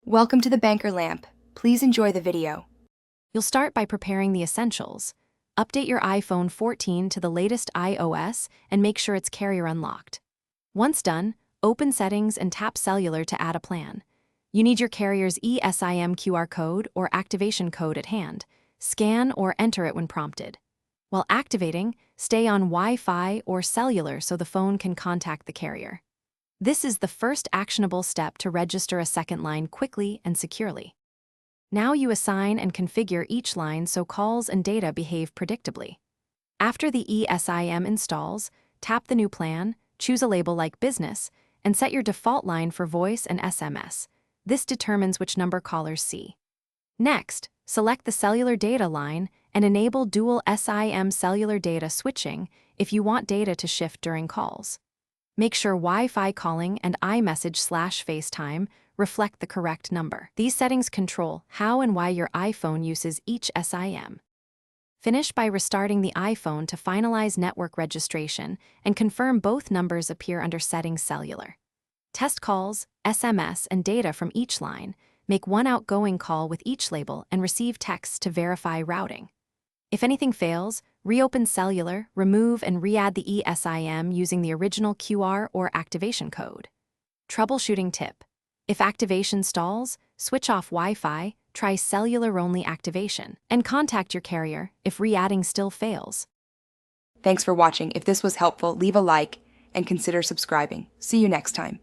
Welcome to the Banker Lamp. Please enjoy the video. You'll start by preparing the essentials. Update your iPhone 14 to the latest iOS and make sure it's carrier unlocked. Once done, open Settings and tap Cellular to add a plan. You need your carrier's eSIM QR code or activation code at hand. Scan or enter it when prompted. While activating, stay on Wi-Fi or cellular so the phone can contact the carrier. This is the first actionable step to register a second line quickly and securely. Now you assign and configure each line so calls and data behave predictably. After the eSIM installs, tap the new plan, choose a label like Business, and set your default line for voice and SMS. This determines which number callers see. Next, select the cellular data line and enable dual SIM cellular data switching if you want data to shift during calls. Make sure Wi-Fi calling and iMessage/FaceTime reflect the correct number. These settings control how and why your iPhone uses each SIM. Finish by restarting the iPhone to finalize network registration and confirm both numbers appear under Settings Cellular. Test calls, SMS, and data from each line. Make one outgoing call with each label and receive texts to verify routing. If anything fails, reopen Cellular, remove and re-add the eSIM using the original QR or activation code. Troubleshooting tip: if activation stalls, switch off Wi-Fi, try cellular-only activation, and contact your carrier if re-adding still fails. Thanks for watching. If this was helpful, leave a like and consider subscribing. See you next time.